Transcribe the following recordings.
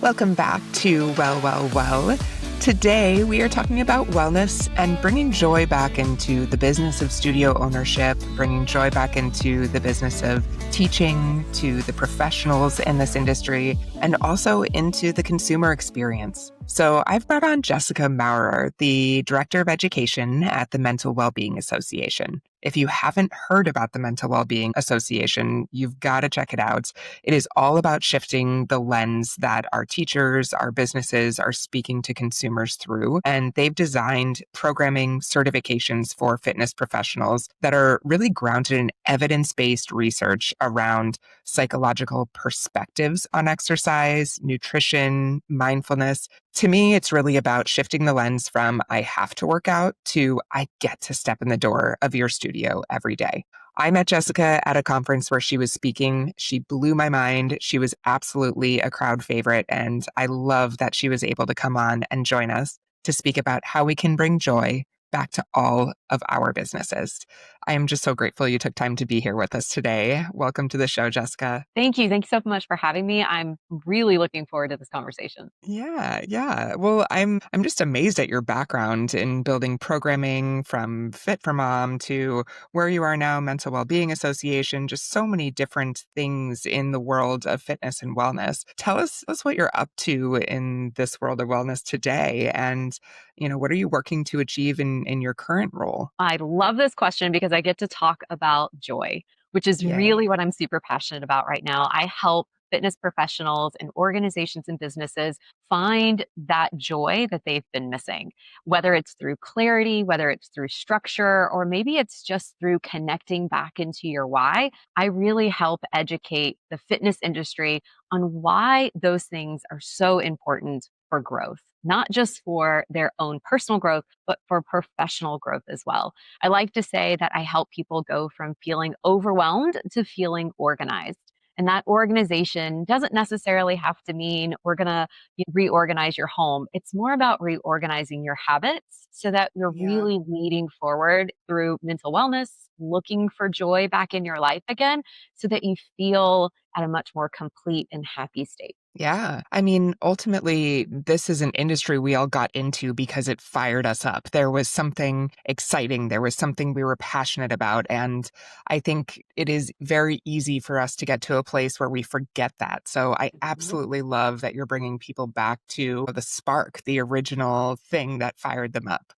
Welcome back to Well. Today, we are talking about wellness and bringing joy back into the business of studio ownership, bringing joy back into the business of teaching to the professionals in this industry, and also into the consumer experience. So I've brought on Jessica Maurer, the Director of Education at the Mental Wellbeing Association. If you haven't heard about the Mental Wellbeing Association, you've got to check it out. It is all about shifting the lens that our teachers, our businesses are speaking to consumers through. And they've designed programming certifications for fitness professionals that are really grounded in evidence-based research around psychological perspectives on exercise, nutrition, mindfulness. To me, it's really about shifting the lens from I have to work out to I get to step in the door of your studio every day. I met Jessica at a conference where she was speaking. She blew my mind. She was absolutely a crowd favorite. And I love that she was able to come on and join us to speak about how we can bring joy back to all of our businesses. I am just so grateful you took time to be here with us today. Welcome to the show, Jessica. Thank you. Thank you so much for having me. I'm really looking forward to this conversation. Yeah. Well, I'm just amazed at your background in building programming from Fit for Mom to where you are now, Mental Wellbeing Association, just so many different things in the world of fitness and wellness. Tell us what you're up to in this world of wellness today, and what are you working to achieve in your current role? I love this question because I get to talk about joy, which is Yay. really what I'm super passionate about right now. I help fitness professionals and organizations and businesses find that joy that they've been missing, whether it's through clarity, whether it's through structure, or maybe it's just through connecting back into your why. I really help educate the fitness industry on why those things are so important for growth, not just for their own personal growth, but for professional growth as well. I like to say that I help people go from feeling overwhelmed to feeling organized. And that organization doesn't necessarily have to mean we're going to reorganize your home. It's more about reorganizing your habits so that you're Yeah. really leading forward through mental wellness, looking for joy back in your life again, so that you feel at a much more complete and happy state. Yeah. I mean, ultimately, this is an industry we all got into because it fired us up. There was something exciting. There was something we were passionate about. And I think it is very easy for us to get to a place where we forget that. So I Mhm. absolutely love that you're bringing people back to the spark, the original thing that fired them up.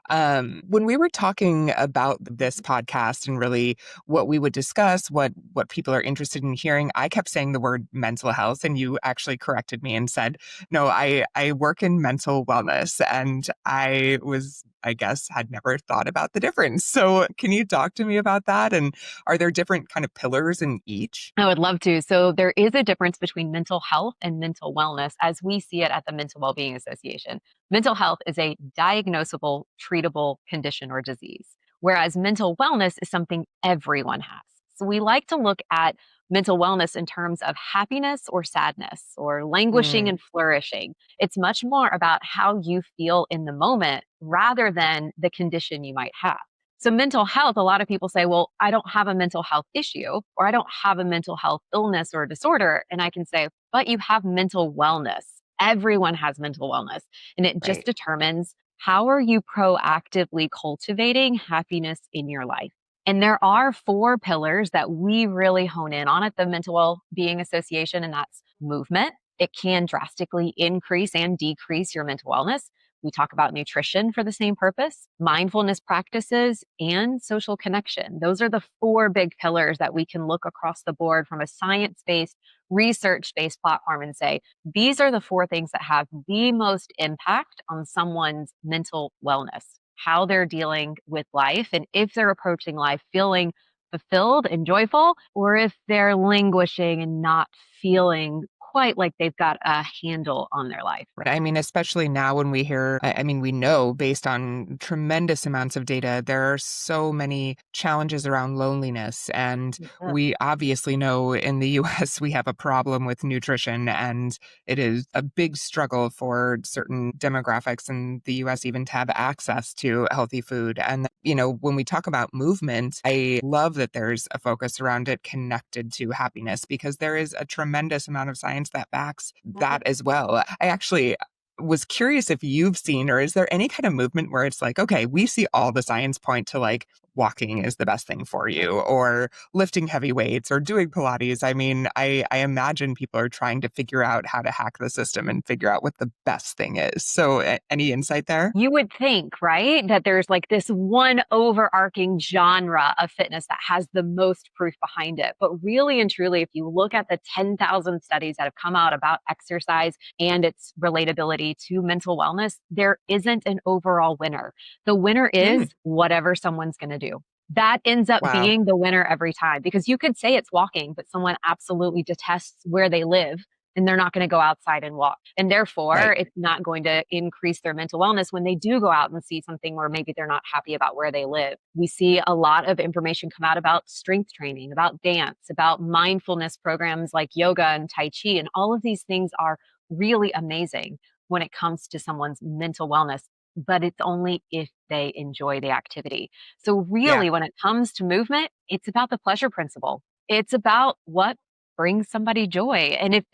When we were talking about this podcast and really what we would discuss, what people are interested in hearing, I kept saying the word mental health, and you actually corrected me and said, no, I work in mental wellness, and I guess, had never thought about the difference. So can you talk to me about that? And are there different kind of pillars in each? I would love to. So there is a difference between mental health and mental wellness as we see it at the Mental Wellbeing Association. Mental health is a diagnosable, treatable condition or disease, whereas mental wellness is something everyone has. So we like to look at mental wellness in terms of happiness or sadness or languishing Mm, and flourishing. It's much more about how you feel in the moment rather than the condition you might have. So, mental health, a lot of people say, well, I don't have a mental health issue or I don't have a mental health illness or disorder. And I can say, but you have mental wellness. Everyone has mental wellness. And it just right. determines how are you proactively cultivating happiness in your life. And there are four pillars that we really hone in on at the Mental Wellbeing Association, and that's movement. It can drastically increase and decrease your mental wellness. We talk about nutrition for the same purpose, mindfulness practices, and social connection. Those are the four big pillars that we can look across the board from a science based, research based platform and say, these are the four things that have the most impact on someone's mental wellness, how they're dealing with life, and if they're approaching life feeling fulfilled and joyful, or if they're languishing and not feeling quite like they've got a handle on their life. Right. I mean, especially now when we hear, I mean, we know based on tremendous amounts of data, there are so many challenges around loneliness. And Yeah. we obviously know in the US, we have a problem with nutrition, and it is a big struggle for certain demographics in the US even to have access to healthy food. And, when we talk about movement, I love that there's a focus around it connected to happiness because there is a tremendous amount of science science that backs that as well. I actually was curious if you've seen, or is there any kind of movement where it's like, okay, we see all the science point to like walking is the best thing for you, or lifting heavy weights, or doing Pilates. I mean, I imagine people are trying to figure out how to hack the system and figure out what the best thing is. So, any insight there? You would think, right, that there's like this one overarching genre of fitness that has the most proof behind it. But really and truly, if you look at the 10,000 studies that have come out about exercise and its relatability to mental wellness, there isn't an overall winner. The winner Mm, is whatever someone's going to do. That ends up wow. being the winner every time because you could say it's walking, but someone absolutely detests where they live and they're not going to go outside and walk. And therefore, Right. it's not going to increase their mental wellness when they do go out and see something where maybe they're not happy about where they live. We see a lot of information come out about strength training, about dance, about mindfulness programs like yoga and Tai Chi. And all of these things are really amazing when it comes to someone's mental wellness, but it's only if they enjoy the activity. So, Yeah. really, when it comes to movement, it's about the pleasure principle. It's about what brings somebody joy. And if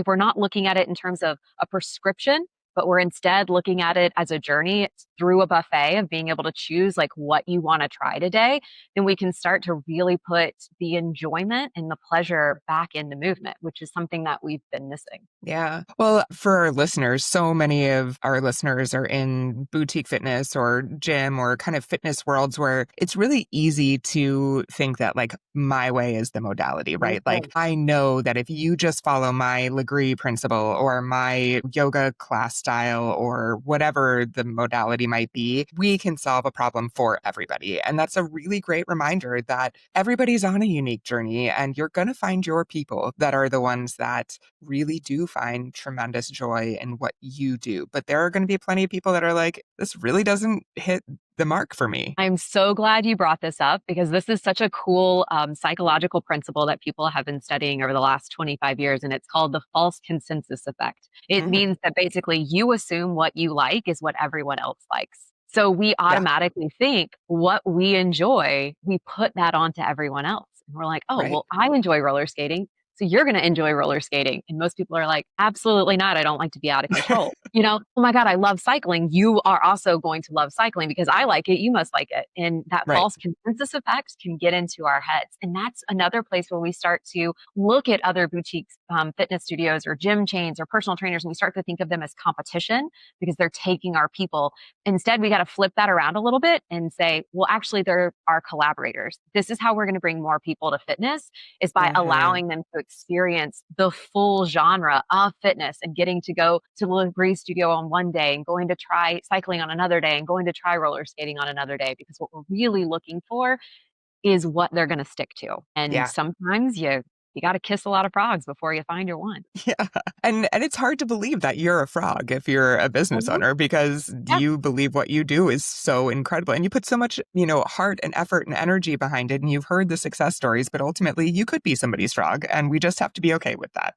we're not looking at it in terms of a prescription, but we're instead looking at it as a journey through a buffet of being able to choose like what you want to try today, then we can start to really put the enjoyment and the pleasure back into movement, which is something that we've been missing. Yeah. Well, for our listeners, so many of our listeners are in boutique fitness or gym or kind of fitness worlds where it's really easy to think that like my way is the modality, right? Like Mhm. I know that if you just follow my Legree principle or my yoga class style or whatever the modality might be, we can solve a problem for everybody. And that's a really great reminder that everybody's on a unique journey and you're going to find your people that are the ones that really do find tremendous joy in what you do. But there are going to be plenty of people that are like, this really doesn't hit the mark for me. I'm so glad you brought this up because this is such a cool psychological principle that people have been studying over the last 25 years, and it's called the false consensus effect. It Mm, means that basically you assume what you like is what everyone else likes. So we yeah, automatically think what we enjoy, we put that onto everyone else. And we're like, oh, right. well, I enjoy roller skating. So you're going to enjoy roller skating. And most people are like, absolutely not. I don't like to be out of control. Oh my God, I love cycling. You are also going to love cycling because I like it. You must like it. And that Right. false consensus effect can get into our heads. And that's another place where we start to look at other boutiques, fitness studios or gym chains or personal trainers, and we start to think of them as competition because they're taking our people. Instead, we got to flip that around a little bit and say, well, actually, they're our collaborators. This is how we're going to bring more people to fitness is by Hmm. allowing them to experience the full genre of fitness and getting to go to the Legree studio on one day and going to try cycling on another day and going to try roller skating on another day. Because what we're really looking for is what they're going to stick to. And Yeah. sometimes you got to kiss a lot of frogs before you find your one. Yeah. And it's hard to believe that you're a frog if you're a business Mhm. owner because Yeah. you believe what you do is so incredible and you put so much, heart and effort and energy behind it and you've heard the success stories, but ultimately you could be somebody's frog and we just have to be okay with that.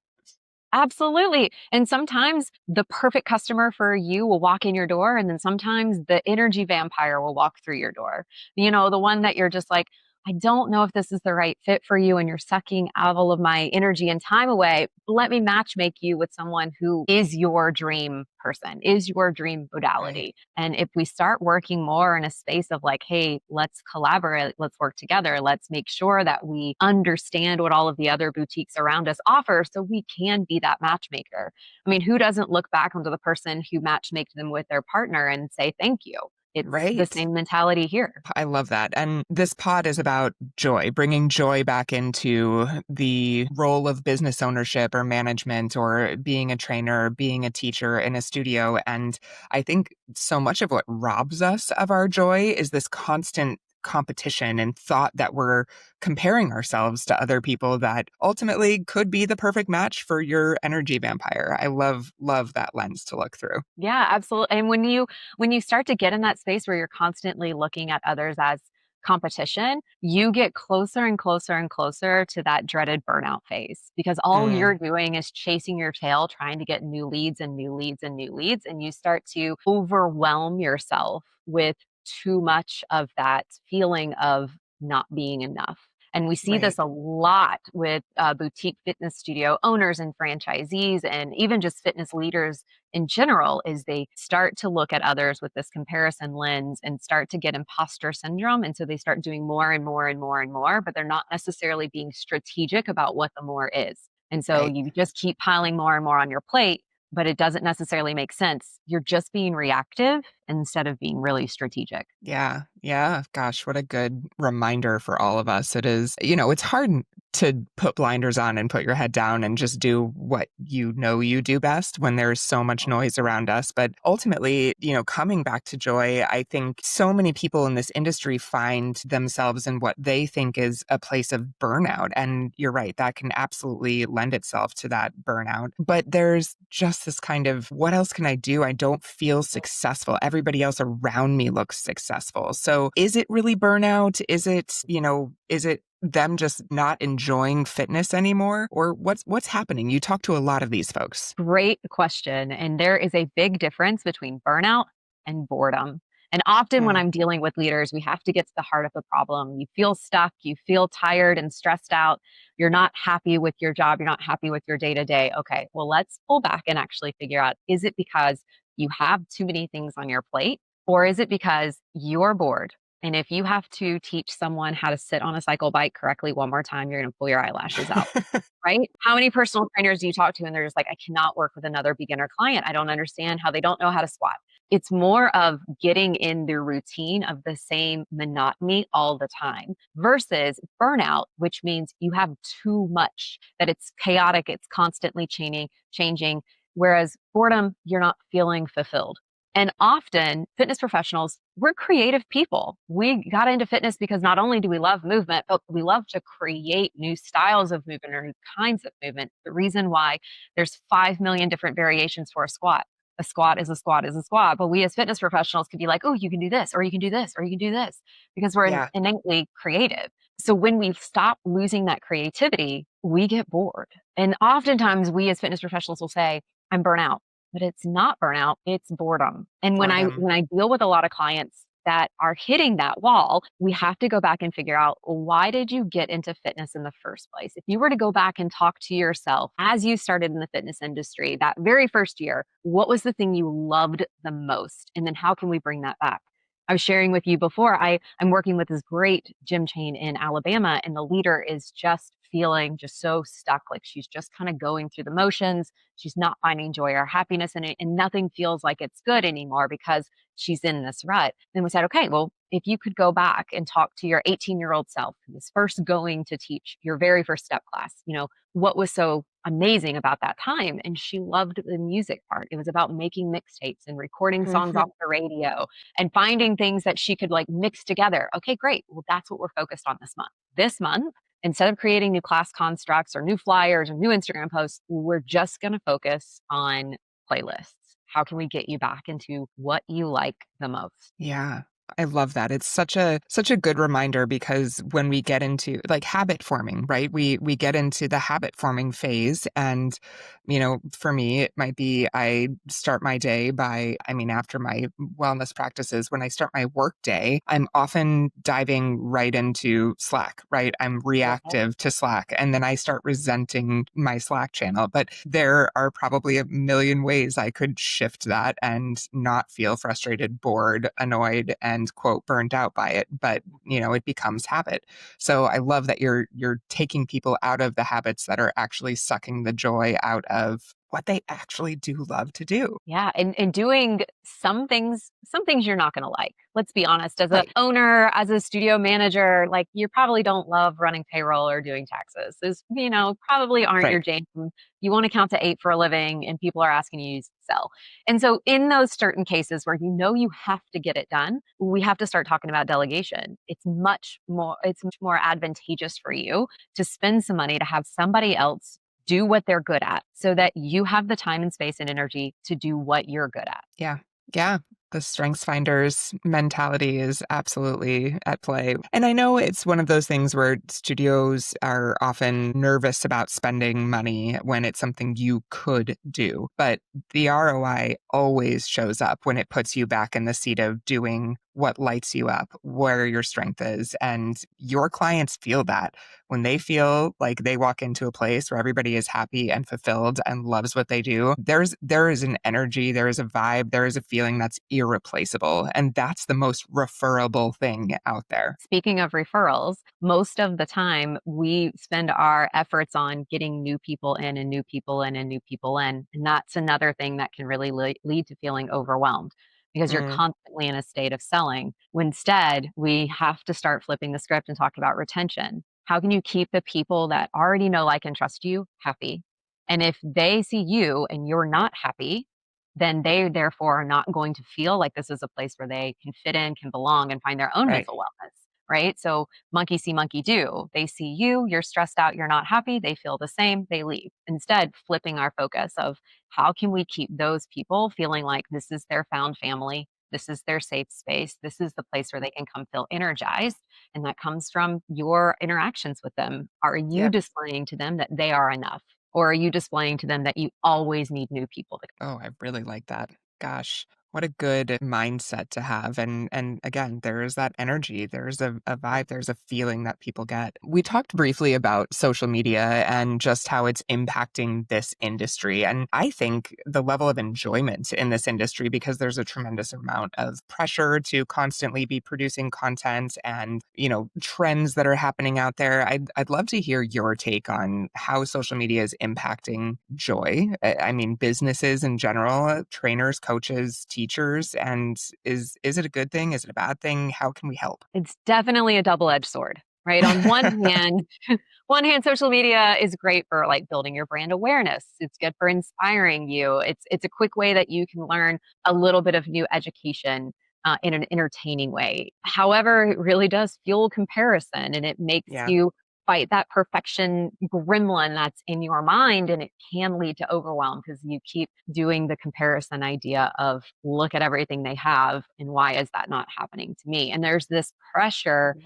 Absolutely. And sometimes the perfect customer for you will walk in your door, and then sometimes the energy vampire will walk through your door. The one that you're just like, I don't know if this is the right fit for you, and you're sucking all of my energy and time away. Let me match make you with someone who is your dream person, is your dream Right. modality. And if we start working more in a space of like, hey, let's collaborate, let's work together, let's make sure that we understand what all of the other boutiques around us offer so we can be that matchmaker. I mean, who doesn't look back onto the person who matchmaked them with their partner and say thank you? It's the Right. same mentality here. I love that. And this pod is about joy, bringing joy back into the role of business ownership or management or being a trainer, being a teacher in a studio. And I think so much of what robs us of our joy is this constant competition and thought that we're comparing ourselves to other people that ultimately could be the perfect match for your energy vampire. I love that lens to look through. Yeah, absolutely. And when you start to get in that space where you're constantly looking at others as competition, you get closer and closer and closer to that dreaded burnout phase because all Mm, you're doing is chasing your tail, trying to get new leads and new leads and new leads. And you start to overwhelm yourself with too much of that feeling of not being enough. And we see Right. this a lot with boutique fitness studio owners and franchisees, and even just fitness leaders in general, is they start to look at others with this comparison lens and start to get imposter syndrome. And so they start doing more and more and more and more, but they're not necessarily being strategic about what the more is. And so Right. you just keep piling more and more on your plate, but it doesn't necessarily make sense. You're just being reactive instead of being really strategic. Yeah. Yeah. Gosh, what a good reminder for all of us. It is, it's hard to put blinders on and put your head down and just do what you do best when there's so much noise around us. But ultimately, coming back to joy, I think so many people in this industry find themselves in what they think is a place of burnout. And you're right, that can absolutely lend itself to that burnout. But there's just this kind of, what else can I do? I don't feel successful. Everybody else around me looks successful. So is it really burnout? Is it them just not enjoying fitness anymore? Or what's happening? You talk to a lot of these folks. Great question. And there is a big difference between burnout and boredom. And often when Mm. I'm dealing with leaders, we have to get to the heart of the problem. You feel stuck, you feel tired and stressed out. You're not happy with your job, you're not happy with your day to day. Okay, well, let's pull back and actually figure out, is it because you have too many things on your plate? Or is it because you're bored? And if you have to teach someone how to sit on a cycle bike correctly one more time, you're going to pull your eyelashes out, right? How many personal trainers do you talk to and they're just like, I cannot work with another beginner client. I don't understand how they don't know how to squat. It's more of getting in the routine of the same monotony all the time versus burnout, which means you have too much, that it's chaotic, it's constantly changing. Whereas boredom, you're not feeling fulfilled. And often, fitness professionals, we're creative people. We got into fitness because not only do we love movement, but we love to create new styles of movement or new kinds of movement. The reason why there's 5 million different variations for a squat. A squat is a squat is a squat. But we as fitness professionals could be like, oh, you can do this, or you can do this, or you can do this, because we're Yeah. innately creative. So when we stop losing that creativity, we get bored. And oftentimes we as fitness professionals will say, I'm burnt out, but it's not burnout, it's boredom. And when I Boredom. when I deal with a lot of clients that are hitting that wall, we have to go back and figure out, why did you get into fitness in the first place? If you were to go back and talk to yourself as you started in the fitness industry, that very first year, what was the thing you loved the most? And then how can we bring that back? I was sharing with you before, I'm working with this great gym chain in Alabama, and the leader is just feeling just so stuck. Like she's just kind of going through the motions. She's not finding joy or happiness in it, and nothing feels like it's good anymore because she's in this rut. Then we said, okay, well, if you could go back and talk to your 18-year-old self who was first going to teach your very first step class, what was so amazing about that time? And she loved the music part. It was about making mixtapes and recording songs off the radio and finding things that she could like mix together. Okay, great. Well, that's what we're focused on this month. This month, instead of creating new class constructs or new flyers or new Instagram posts, we're just going to focus on playlists. How can we get you back into what you like the most? Yeah. I love that. It's such a good reminder, because when we get into like habit forming, right? We get into the habit forming phase, and for me it might be, I start my day by, after my wellness practices, when I start my work day, I'm often diving right into Slack, right? I'm Yeah. reactive to Slack, and then I start resenting my Slack channel. But there are probably a million ways I could shift that and not feel frustrated, bored, annoyed, and quote burned out by it. But it becomes habit. So I love that you're taking people out of the habits that are actually sucking the joy out of what they actually do love to do. Yeah, and doing some things you're not gonna like. Let's be honest, as a Right. owner, as a studio manager, like, you probably don't love running payroll or doing taxes. Probably aren't your Right. jam. You wanna count to 8 for a living, and people are asking you to sell. And so in those certain cases where you have to get it done, we have to start talking about delegation. It's much more advantageous for you to spend some money to have somebody else do what they're good at so that you have the time and space and energy to do what you're good at. Yeah. Yeah. The strengths finders mentality is absolutely at play. And I know it's one of those things where studios are often nervous about spending money when it's something you could do. But the ROI always shows up when it puts you back in the seat of doing what lights you up, where your strength is. And your clients feel that when they feel like they walk into a place where everybody is happy and fulfilled and loves what they do, there is an energy, there is a vibe, there is a feeling that's irreplaceable. And that's the most referable thing out there. Speaking of referrals, most of the time we spend our efforts on getting new people in and new people in and new people in. And that's another thing that can really lead to feeling overwhelmed because you're Mm, constantly in a state of selling. When instead, we have to start flipping the script and talk about retention. How can you keep the people that already know, like, and trust you happy? And if they see you and you're not happy, then they therefore are not going to feel like this is a place where they can fit in, can belong, and find their own right. mental wellness, right? So monkey see, monkey do. They see you, you're stressed out, you're not happy, they feel the same, they leave. Instead, flipping our focus of how can we keep those people feeling like this is their found family, this is their safe space, this is the place where they can come feel energized. And that comes from your interactions with them. Are you Yep. displaying to them that they are enough? Or are you displaying to them that you always need new people to? Oh, I really like that. Gosh, what a good mindset to have. And again, there is that energy. There's a vibe, there's a feeling that people get. We talked briefly about social media and just how it's impacting this industry. And I think the level of enjoyment in this industry, because there's a tremendous amount of pressure to constantly be producing content and, trends that are happening out there. I'd love to hear your take on how social media is impacting joy. I mean, businesses in general, trainers, coaches, teachers, and is it a good thing? Is it a bad thing? How can we help? It's definitely a double-edged sword, right? On one hand, social media is great for like building your brand awareness. It's good for inspiring you. It's a quick way that you can learn a little bit of new education in an entertaining way. However, it really does fuel comparison and it makes Yeah, you fight that perfection gremlin that's in your mind, and it can lead to overwhelm because you keep doing the comparison idea of look at everything they have and why is that not happening to me? And there's this pressure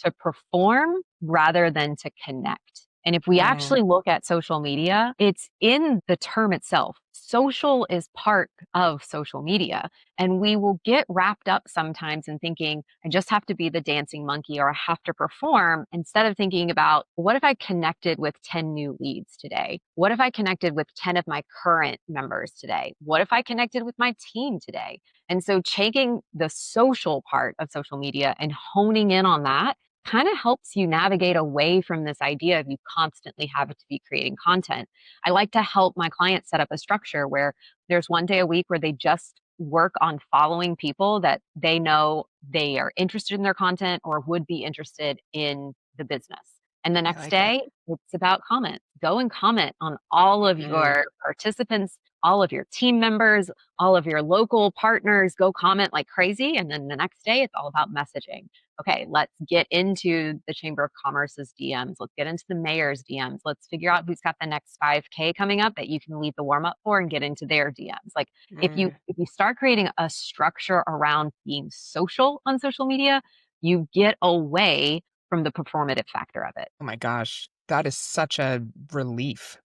to perform rather than to connect. And if we mm, actually look at social media, it's in the term itself. Social is part of social media. And we will get wrapped up sometimes in thinking, I just have to be the dancing monkey or I have to perform instead of thinking about what if I connected with 10 new leads today? What if I connected with 10 of my current members today? What if I connected with my team today? And so, taking the social part of social media and honing in on that kind of helps you navigate away from this idea of you constantly have to be creating content. I like to help my clients set up a structure where there's one day a week where they just work on following people that they know they are interested in their content or would be interested in the business. And the I next like it. day, it's about comment. Go and comment on all of Mm, your participants, all of your team members, all of your local partners. Go comment like crazy. And then the next day, it's all about messaging. Okay, let's get into the Chamber of Commerce's DMs. Let's get into the mayor's DMs. Let's figure out who's got the next 5K coming up that you can lead the warm up for and get into their DMs. Like mm. if you start creating a structure around being social on social media, you get away from the performative factor of it. Oh my gosh, that is such a relief.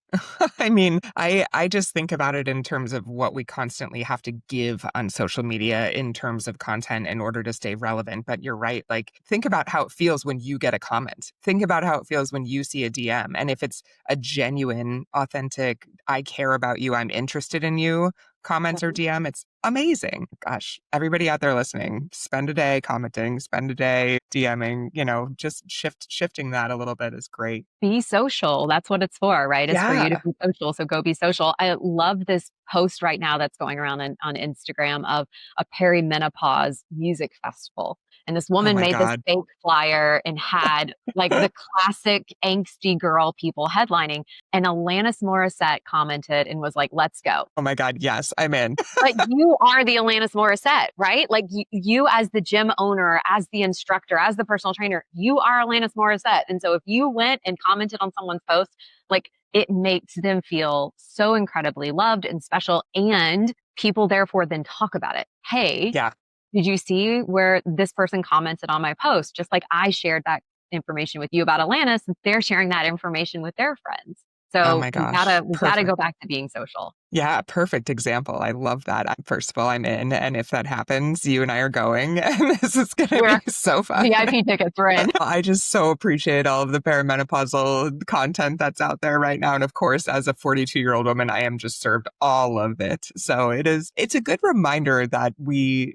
I mean, I just think about it in terms of what we constantly have to give on social media in terms of content in order to stay relevant. But you're right. Like, think about how it feels when you get a comment. Think about how it feels when you see a DM. And if it's a genuine, authentic, I care about you, I'm interested in you comment or Mhm. DM, it's amazing. Gosh, everybody out there listening, spend a day commenting, spend a day DMing, just shifting that a little bit is great. Be social. That's what it's for, right? It's for you to Yeah. be social. So go be social. I love this post right now that's going around on Instagram of a perimenopause music festival. And this Oh woman my made this God. fake flyer and had like the classic angsty girl people headlining. And Alanis Morissette commented and was like, let's go. Oh my God, yes, I'm in. But you are the Alanis Morissette, right? Like you as the gym owner, as the instructor, as the personal trainer, you are Alanis Morissette. And so if you went and commented on someone's post, like it makes them feel so incredibly loved and special. And people therefore then talk about it. Hey, Yeah. did you see where this person commented on my post? Just like I shared that information with you about Alanis, they're sharing that information with their friends. Oh So my we gosh, gotta we gotta go perfect. back to being social. Yeah, perfect example. I love that. First of all, I'm in. And if that happens, you and I are going. And this is going to We're be so fun. VIP tickets, we're in. I just so appreciate all of the perimenopausal content that's out there right now. And of course, as a 42-year-old woman, I am just served all of it. So it's a good reminder that we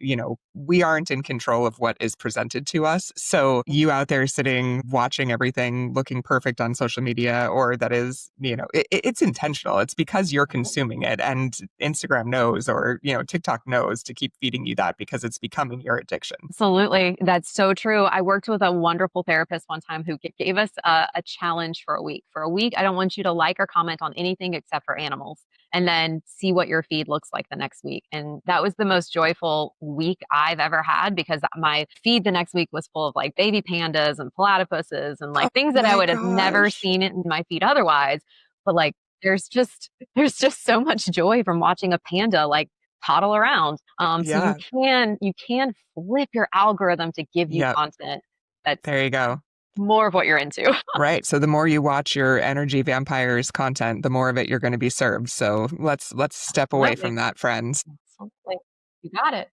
aren't in control of what is presented to us. So you out there sitting, watching everything looking perfect on social media, or that is, it's intentional. It's because you're consuming it and Instagram knows, or, TikTok knows to keep feeding you that because it's becoming your addiction. Absolutely. That's so true. I worked with a wonderful therapist one time who gave us a challenge for a week. For a week, I don't want you to like or comment on anything except for animals, and then see what your feed looks like the next week. And that was the most joyful week I've ever had, because my feed the next week was full of like baby pandas and platypuses and Oh like things that I my would have never gosh. seen it in my feed otherwise. But like there's just so much joy from watching a panda like toddle around. So you Yeah. can flip your algorithm to give you Yep. content that's There you go. more of what you're into. Right. So the more you watch your energy vampires content, the more of it you're going to be served. So let's step away Absolutely. from that, friends. Absolutely. You got it.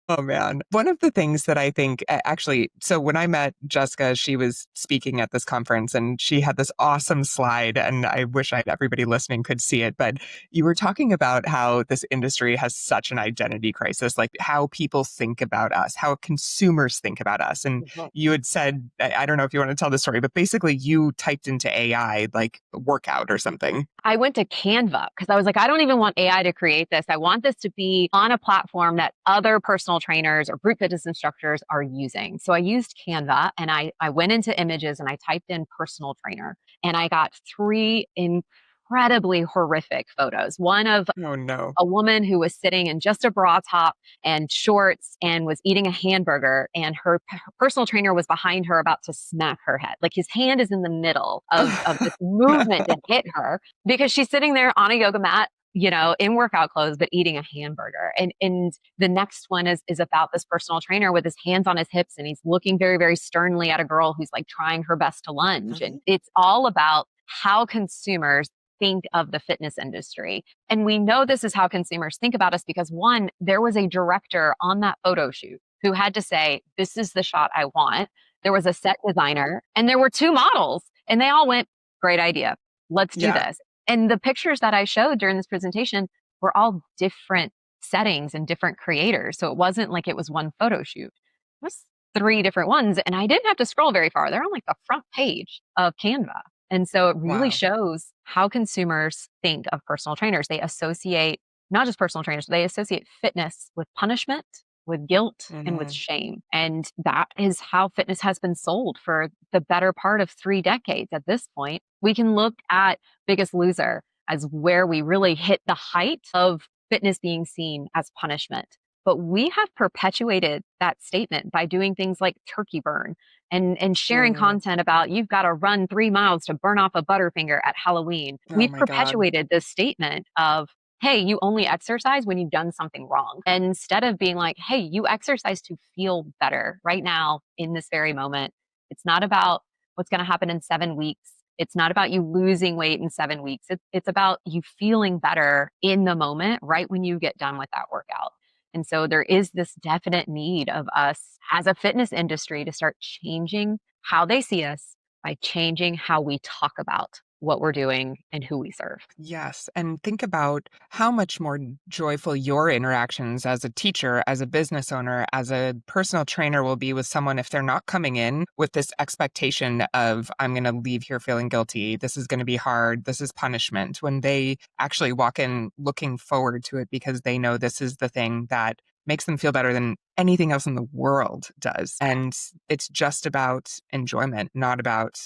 Oh man. One of the things that I think actually, so when I met Jessica, she was speaking at this conference and she had this awesome slide. And I wish everybody listening could see it. But you were talking about how this industry has such an identity crisis, like how people think about us, how consumers think about us. And Mhm. you had said, I don't know if you want to tell the story, but basically you typed into AI like workout or something. I went to Canva because I was like, I don't even want AI to create this. I want this to be on a platform that other personal trainers or group fitness instructors are using. So I used Canva, and I went into images and I typed in personal trainer, and I got three incredibly horrific photos. One of Oh no. a woman who was sitting in just a bra top and shorts and was eating a hamburger, and her personal trainer was behind her about to smack her head. Like his hand is in the middle of this movement to hit her, because she's sitting there on a yoga mat, in workout clothes, but eating a hamburger. And the next one is about this personal trainer with his hands on his hips, and he's looking very, very sternly at a girl who's like trying her best to lunge. And it's all about how consumers think of the fitness industry. And we know this is how consumers think about us because, one, there was a director on that photo shoot who had to say, this is the shot I want. There was a set designer and there were two models, and they all went, great idea. Let's do Yeah. this. And the pictures that I showed during this presentation were all different settings and different creators. So it wasn't like it was one photo shoot. It was three different ones. And I didn't have to scroll very far. They're on like the front page of Canva. And so it really Wow. shows how consumers think of personal trainers. They associate not just personal trainers, they associate fitness with punishment, with guilt, and with Mhm. shame. And that is how fitness has been sold for the better part of 3 decades at this point. We can look at Biggest Loser as where we really hit the height of fitness being seen as punishment. But we have perpetuated that statement by doing things like turkey burn and sharing Mm. content about you've got to run 3 miles to burn off a Butterfinger at Halloween. Oh We've my God. perpetuated this statement of, hey, you only exercise when you've done something wrong. And instead of being like, hey, you exercise to feel better right now in this very moment. It's not about what's going to happen in 7 weeks. It's not about you losing weight in 7 weeks. It's about you feeling better in the moment, right when you get done with that workout. And so there is this definite need of us as a fitness industry to start changing how they see us by changing how we talk about what we're doing and who we serve. Yes. And think about how much more joyful your interactions as a teacher, as a business owner, as a personal trainer will be with someone if they're not coming in with this expectation of, I'm going to leave here feeling guilty. This is going to be hard. This is punishment. When they actually walk in looking forward to it because they know this is the thing that makes them feel better than anything else in the world does. And it's just about enjoyment, not about,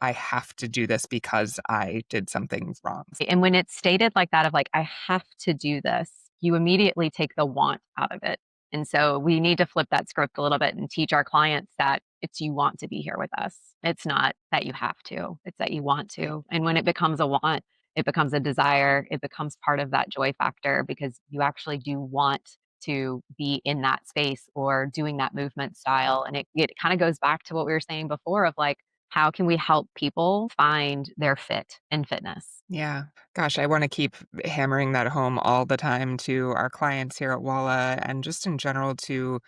I have to do this because I did something wrong. And when it's stated like that, of like, I have to do this, you immediately take the want out of it. And so we need to flip that script a little bit and teach our clients that it's you want to be here with us. It's not that you have to, it's that you want to. And when it becomes a want, it becomes a desire, it becomes part of that joy factor because you actually do want to be in that space or doing that movement style. And it kind of goes back to what we were saying before of like, How can we help people find their fit in fitness? Yeah. Gosh, I want to keep hammering that home all the time to our clients here at Walla and just in general to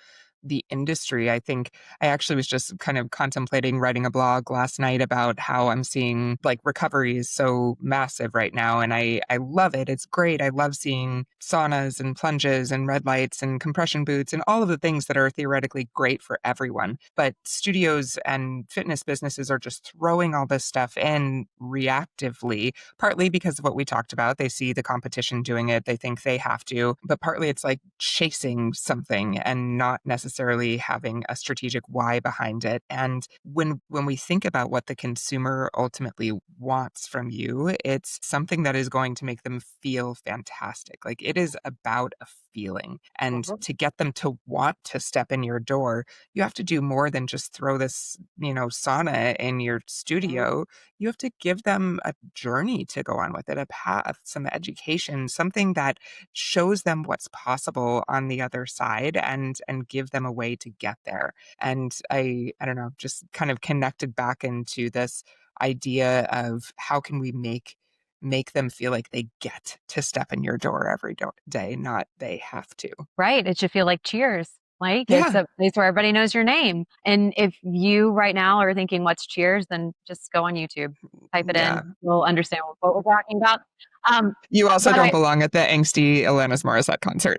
the industry. I think I actually was just kind of contemplating writing a blog last night about how I'm seeing like recovery is so massive right now. And I love it. It's great. I love seeing saunas and plunges and red lights and compression boots and all of the things that are theoretically great for everyone. But studios and fitness businesses are just throwing all this stuff in reactively, partly because of what we talked about. They see the competition doing it, they think they have to, but partly it's like chasing something and not necessarily having a strategic why behind it. And when we think about what the consumer ultimately wants from you, it's something that is going to make them feel fantastic. Like it is about a feeling. And Mhm. to get them to want to step in your door, you have to do more than just throw this, sauna in your studio. You have to give them a journey to go on with it, a path, some education, something that shows them what's possible on the other side and give them a way to get there. And I don't know, just kind of connected back into this idea of how can we make them feel like they get to step in your door every day, not they have to. Right. It should feel like Cheers. Like it's Yeah. a place where everybody knows your name. And if you right now are thinking, what's Cheers? Then just go on YouTube, type it Yeah. in. You'll understand what we're talking about. Um, You also but don't belong at the angsty Alanis Morissette concert.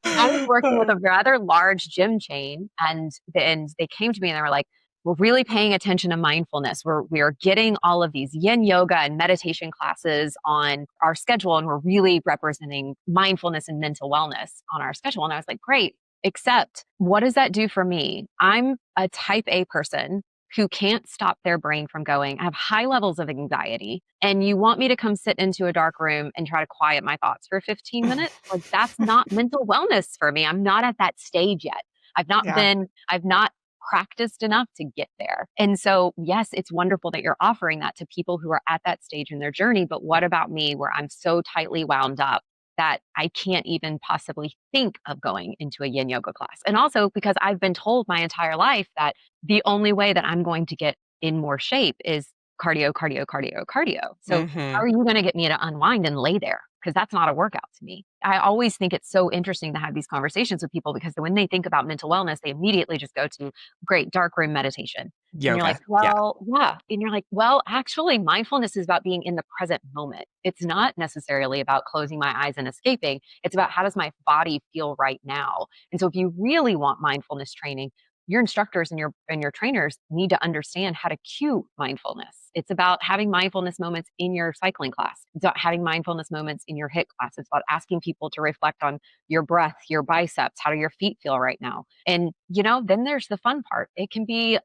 I was working with a rather large gym chain, and then they came to me and they were like, "We're really paying attention to mindfulness. We are getting all of these yin yoga and meditation classes on our schedule, and we're really representing mindfulness and mental wellness on our schedule." And I was like, "Great, except what does that do for me? I'm a type A person who can't stop their brain from going. I have high levels of anxiety, and you want me to come sit into a dark room and try to quiet my thoughts for 15 minutes? Like, that's not mental wellness for me. I'm not at that stage yet. Yeah. I've not practiced enough to get there. And so, yes, it's wonderful that you're offering that to people who are at that stage in their journey. But what about me where I'm so tightly wound up that I can't even possibly think of going into a yin yoga class? And also because I've been told my entire life that the only way that I'm going to get in more shape is cardio, cardio, cardio, cardio. So how Mhm. are you going to get me to unwind and lay there? Because that's not a workout to me. I always think it's so interesting to have these conversations with people because when they think about mental wellness, they immediately just go to great dark room meditation. And you're like, Yoga. Yeah. well, yeah. And you're like, well, actually, mindfulness is about being in the present moment. It's not necessarily about closing my eyes and escaping. It's about how does my body feel right now? And so if you really want mindfulness training, your instructors and your trainers need to understand how to cue mindfulness. It's about having mindfulness moments in your cycling class. It's about having mindfulness moments in your HIIT class. It's about asking people to reflect on your breath, your biceps, how do your feet feel right now? And then there's the fun part. It can be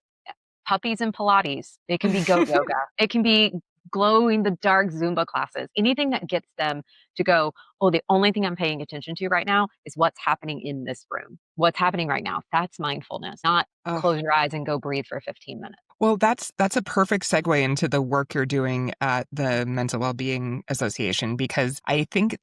puppies and Pilates. It can be goat yoga. It can be glow in the dark Zumba classes. Anything that gets them to go, oh, the only thing I'm paying attention to right now is what's happening in this room. What's happening right now. That's mindfulness, not Oh, close your eyes and go breathe for 15 minutes. well, that's a perfect segue into the work you're doing at the Mental Wellbeing Association because I think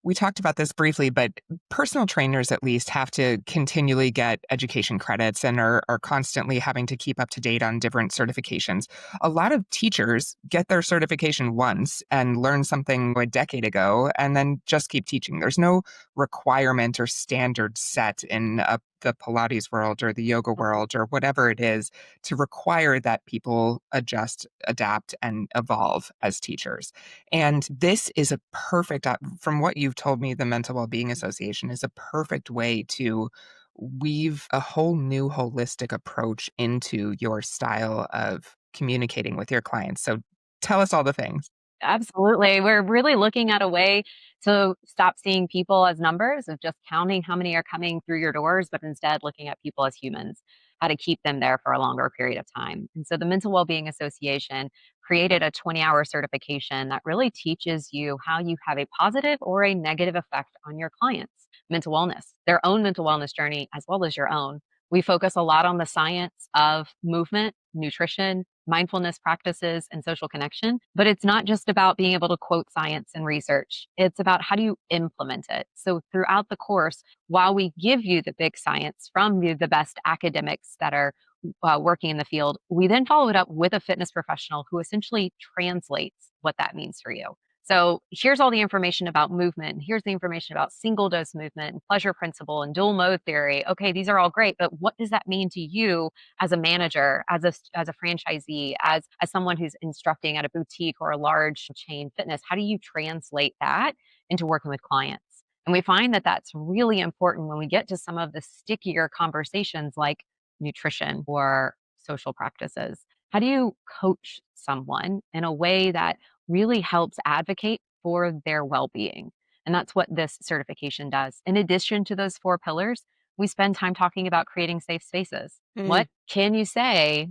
we talked about this briefly, but personal trainers at least have to continually get education credits and are constantly having to keep up to date on different certifications. A lot of teachers get their certification once and learn something a decade ago and then just keep teaching. There's no requirement or standard set in the Pilates world or the yoga world or whatever it is to require that people adjust, adapt, and evolve as teachers. And this is a perfect, from what you've told me, the Mental Wellbeing Association is a perfect way to weave a whole new holistic approach into your style of communicating with your clients. So tell us all the things. Absolutely. We're really looking at a way to stop seeing people as numbers of just counting how many are coming through your doors, but instead looking at people as humans, how to keep them there for a longer period of time. And so the Mental Wellbeing Association created a 20-hour certification that really teaches you how you have a positive or a negative effect on your clients' mental wellness, their own mental wellness journey, as well as your own. We focus a lot on the science of movement, nutrition, mindfulness practices, and social connection. But it's not just about being able to quote science and research, it's about how do you implement it. So, throughout the course, while we give you the big science from the best academics that are working in the field. We then follow it up with a fitness professional who essentially translates what that means for you. So here's all the information about movement. And here's the information about single dose movement and pleasure principle and dual mode theory. Okay, these are all great, but what does that mean to you as a manager, as a franchisee, as someone who's instructing at a boutique or a large chain fitness? How do you translate that into working with clients? And we find that that's really important when we get to some of the stickier conversations like nutrition or social practices. How do you coach someone in a way that really helps advocate for their well-being? And that's what this certification does. In addition to those four pillars, we spend time talking about creating safe spaces. Mm, What can you say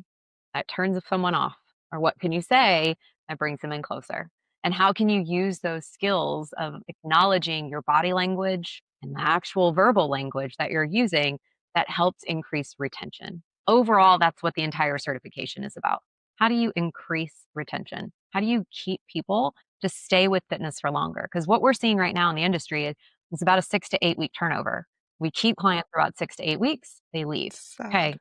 that turns someone off? Or what can you say that brings them in closer? And how can you use those skills of acknowledging your body language and the actual verbal language that you're using that helps increase retention? Overall, that's what the entire certification is about. How do you increase retention? How do you keep people to stay with fitness for longer? Because what we're seeing right now in the industry is about a 6 to 8 week turnover. We keep clients for about 6 to 8 weeks, they leave. sad. Okay,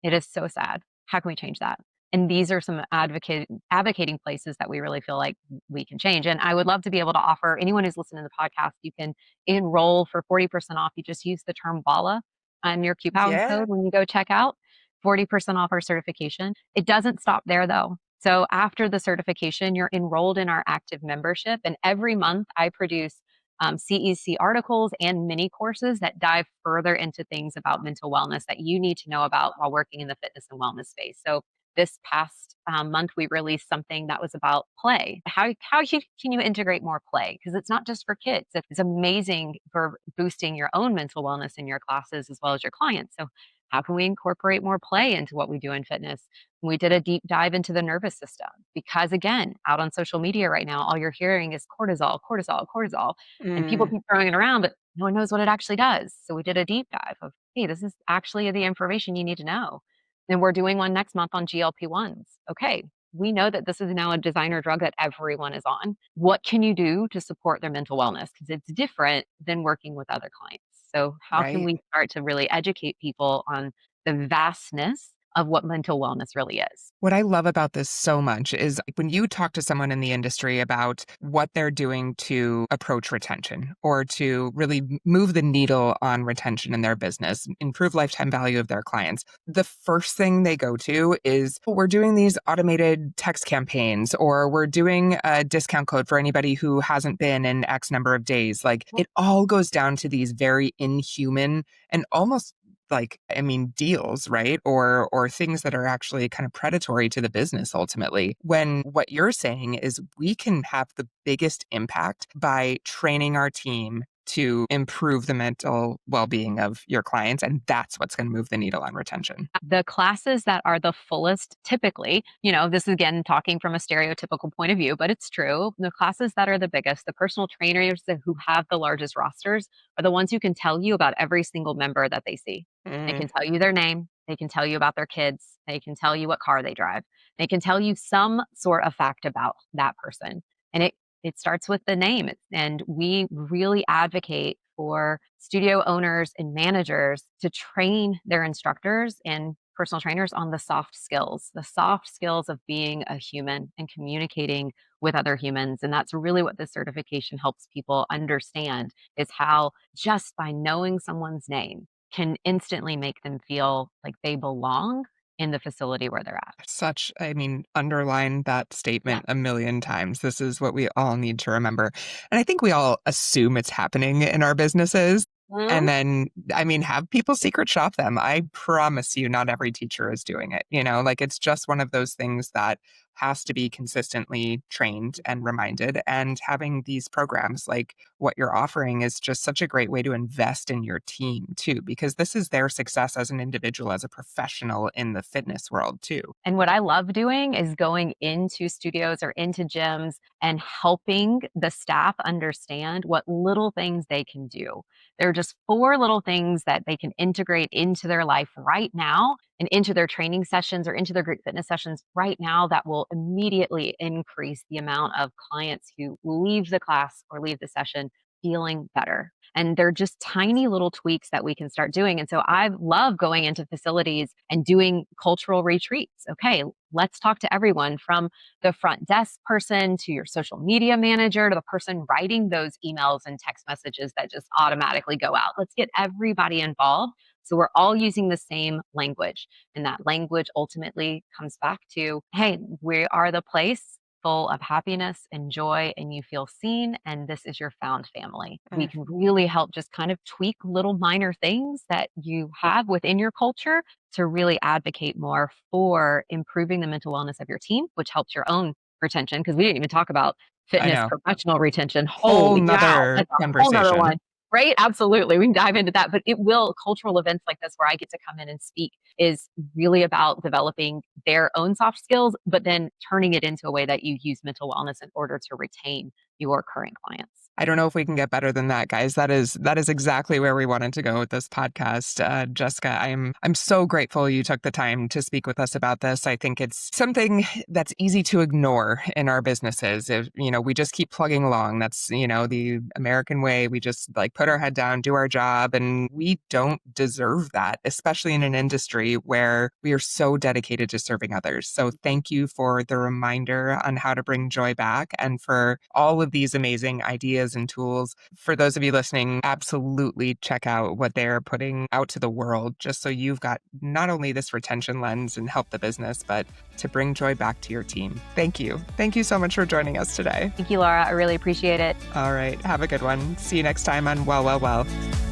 it is so sad. How can we change that? And these are some advocating places that we really feel like we can change. And I would love to be able to offer anyone who's listening to the podcast, you can enroll for 40% off. You just use the term VALA on your coupon Yeah. code when you go check out, 40% off our certification. It doesn't stop there though. So after the certification, you're enrolled in our active membership. And every month I produce CEC articles and mini courses that dive further into things about mental wellness that you need to know about while working in the fitness and wellness space. So this past month, we released something that was about play. Can you integrate more play? Because it's not just for kids. It's amazing for boosting your own mental wellness in your classes as well as your clients. So how can we incorporate more play into what we do in fitness? We did a deep dive into the nervous system because, again, out on social media right now, all you're hearing is cortisol, cortisol, cortisol. And people Mm, keep throwing it around, but no one knows what it actually does. So we did a deep dive of, hey, this is actually the information you need to know. And we're doing one next month on GLP-1s. Okay, we know that this is now a designer drug that everyone is on. What can you do to support their mental wellness? Because it's different than working with other clients. So, how can right. we start to really educate people on the vastness of what mental wellness really is? What I love about this so much is when you talk to someone in the industry about what they're doing to approach retention or to really move the needle on retention in their business, improve lifetime value of their clients, the first thing they go to is, "Oh, we're doing these automated text campaigns, or we're doing a discount code for anybody who hasn't been in X number of days." Like it all goes down to these very inhuman and almost like, I mean, deals, right? Or things that are actually kind of predatory to the business ultimately. When what you're saying is we can have the biggest impact by training our team to improve the mental well-being of your clients. And that's what's going to move the needle on retention. The classes that are the fullest, typically, this is again talking from a stereotypical point of view, but it's true. The classes that are the biggest, the personal trainers who have the largest rosters are the ones who can tell you about every single member that they see. They Mm, can tell you their name, they can tell you about their kids, they can tell you what car they drive, they can tell you some sort of fact about that person. And it starts with the name. And we really advocate for studio owners and managers to train their instructors and personal trainers on the soft skills of being a human and communicating with other humans. And that's really what this certification helps people understand is how just by knowing someone's name can instantly make them feel like they belong in the facility where they're at. such, I mean, underline that Yeah. statement a million times. This is what we all need to remember. And I think we all assume it's happening in our businesses. And Mhm. then, I mean, have people secret shop them. I promise you, not every teacher is doing it. Like it's just one of those things that has to be consistently trained and reminded. And having these programs like what you're offering is just such a great way to invest in your team, too, because this is their success as an individual, as a professional in the fitness world, too. And what I love doing is going into studios or into gyms and helping the staff understand what little things they can do. There are just four little things that they can integrate into their life right now and into their training sessions or into their group fitness sessions right now that will immediately increase the amount of clients who leave the class or leave the session feeling better. And they're just tiny little tweaks that we can start doing. And so I love going into facilities and doing cultural retreats. Okay, let's talk to everyone from the front desk person to your social media manager to the person writing those emails and text messages that just automatically go out. Let's get everybody involved so we're all using the same language. And that language ultimately comes back to, hey, we are the place full of happiness and joy, and you feel seen, and this is your found family. We can really help just kind of tweak little minor things that you have within your culture to really advocate more for improving the mental wellness of your team, which helps your own retention. Because we didn't even talk about I fitness know. professional retention. Whole Holy cow, nother that's a whole nother conversation. one. Right? Absolutely. We can dive into that. But it will, cultural events like this where I get to come in and speak is really about developing their own soft skills, but then turning it into a way that you use mental wellness in order to retain your current clients. I don't know if we can get better than that, guys. That is exactly where we wanted to go with this podcast. Jessica, I'm so grateful you took the time to speak with us about this. I think it's something that's easy to ignore in our businesses. If, we just keep plugging along. That's, the American way. We just like put our head down, do our job, and we don't deserve that, especially in an industry where we are so dedicated to serving others. So thank you for the reminder on how to bring joy back and for all of these amazing ideas and tools. For those of you listening, absolutely check out what they're putting out to the world, just so you've got not only this retention lens and help the business, but to bring joy back to your team. Thank you. Thank you so much for joining us today. Thank you, Laura. I really appreciate it. All right. Have a good one. See you next time on Well, Well, Well.